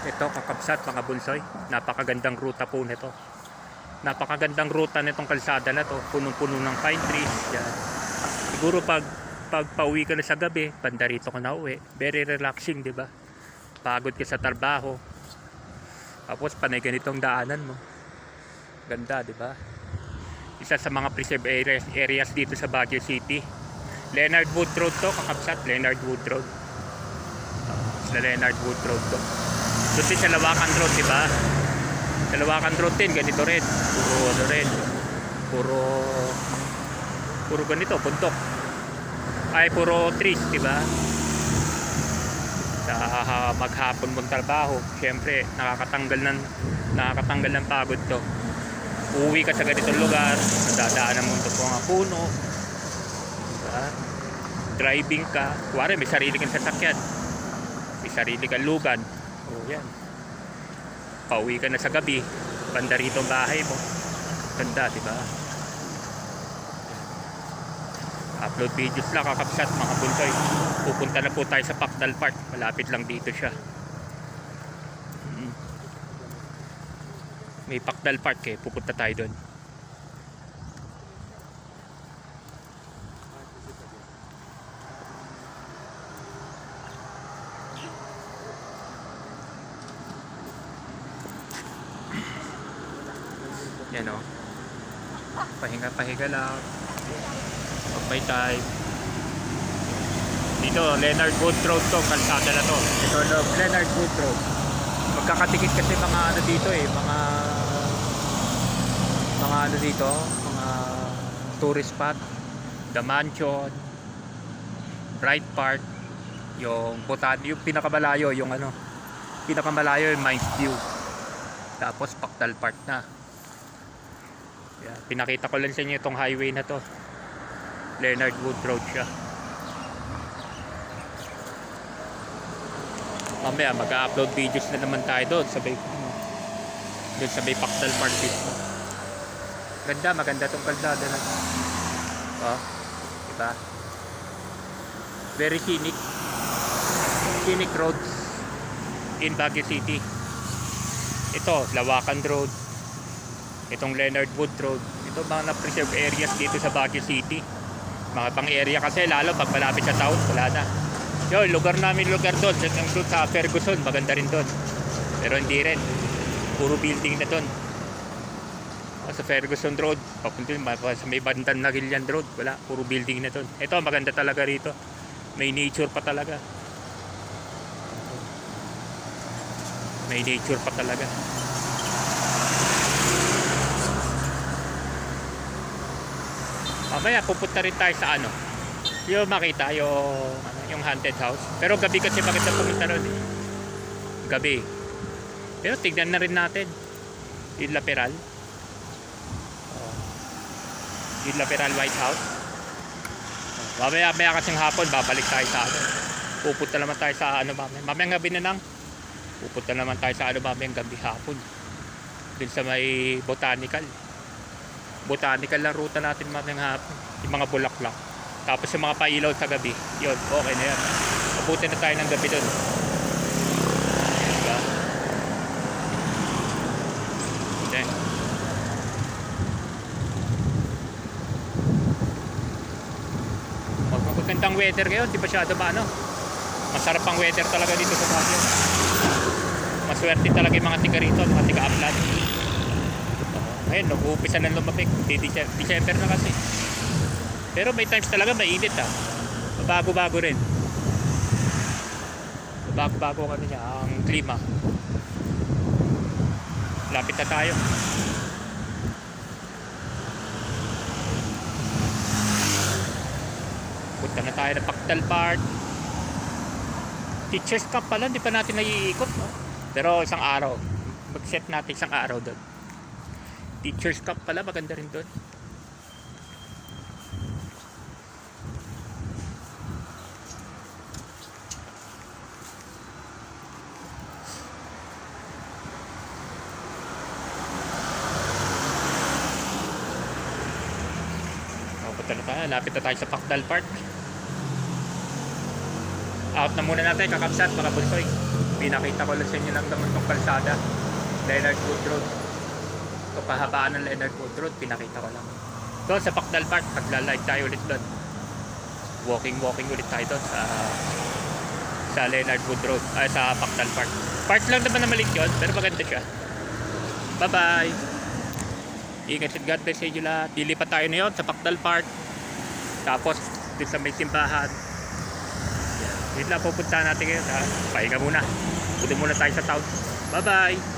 Ito kakabsat mga bulsoy, napakagandang ruta po nito. Napakagandang ruta nitong kalsada na to, punong-puno ng pine trees. Yan. Siguro pag pauwi ka na sa gabi, banda rito ka na uwi. Very relaxing, di ba? Pagod ka sa trabaho. Tapos panay ganitong daanan mo. Ganda, di ba? Isa sa mga preserve areas dito sa Baguio City. Leonard Wood Road to, kakabsat, Leonard Wood Road. Sa Leonard Wood Road to. Doon din sa Lawakan Road, di ba? Sa Lawakan Road din, ganito rin. Puro ano rin. Puro ganito, bundok. Ay, puro trees, di ba? Sa maghapon mong trabaho, syempre, nakakatanggal ng pagod to. Uuwi ka sa ganitong lugar, nadadaanan mo ito mga puno. Diba? Driving ka. Kuwari, may sarili kang sasakyan. May sarili kang lugan. O yan. Pauwi ka na sa gabi. Banda rito ang bahay mo. Ganda, diba? Upload videos lang, kakabsat mga bulsoy. Pupunta na po tayo sa Pacdal Park. Malapit lang dito siya. May Pacdal Park eh. Pupunta tayo doon. Yan o. Pahinga lang. Pag may time. Dito, Leonard Wood Road to. Kalsada na to. Ito, Leonard Wood Road. Magkakatikit kasi mga ano dito eh. Mga ano dito. Mga tourist spot. The Mansion. Bright Park. Yung yung pinakamalayo. Yung ano. Pinakamalayo yung Mines View. Tapos Pacdal Park na. Yeah, pinakita ko lang sa inyo itong highway na to. Leonard Wood Road siya. Mamaya mag-upload videos na naman tayo doon sa may Pacdal Park dito. Maganda tong kalsada na. Oh, diba? Very scenic roads in Baguio City. Ito, Lawakan Road. Itong Leonard Wood Road. Ito mga na-preserve areas dito sa Baguio City. Mga pang area kasi lalo pag malapit sa town, wala na. Yung lugar doon sa Ferguson, maganda rin doon. Pero hindi rin. Puro building na doon. Sa Ferguson Road, papunta sa may bandang Nagilian Road, wala. Puro building na doon. Ito maganda talaga rito. May nature pa talaga. May nature pa talaga. Mamaya pupunta rin tayo sa ano, yung makita yung haunted house. Pero gabi kasi maganda pumunta ron eh. Gabi. Pero tignan na rin natin yung Laperal. Yung Laperal White House. Mamaya kasing hapon babalik tayo sa ano. Pupunta naman tayo sa ano mamaya gabi na lang. Pupunta naman tayo sa ano mamaya gabi hapon. Dun sa may botanical lang ruta natin mamayang hapon. Yung mga bulaklak. Tapos yung mga pailaw sa gabi. Yun, okay na yan. Mabuti na tayo ng gabi doon. Diba? Okay. Magandang weather ngayon. Di masyado ba ano? Masarap ang weather talaga dito sa Baguio. Maswerte talaga yung mga tiga rito. Mga tiga-upland. Ayun, nag-uumpisa ng lumapik. December na kasi. Pero may times talaga mainit ah. Bago-bago rin. Bago-bago ano niya, ang klima. Lapit na tayo. Punta na tayo ng Pacdal Park. Teachers Camp pala, hindi pa natin naiikot, no? Pero isang araw. Mag-set natin isang araw doon. Teachers Camp pala, maganda rin doon. Punta na tayo, lapit na tayo sa Pacdal Park. Out na muna natin, kakabsat mga bulsoy. Pinakita ko lang sa inyo lang naman itong kalsada, Leonard Wood Road. Ito kahabaan ng Leonard Wood Road, pinakita ko lang. Doon sa Pacdal Park, magla-live tayo ulit doon. Walking ulit tayo doon sa Leonard Wood Road, ay sa Pacdal Park. Park lang naman na maliit yun, pero maganda siya. Bye bye. Ingat at God bless sa inyo lahat. Lilipat tayo na yun sa Pacdal Park. Tapos dun sa may simbahan. Yun lang pupuntahan natin ngayon. Pahinga muna. Punta muna tayo sa town. Bye bye.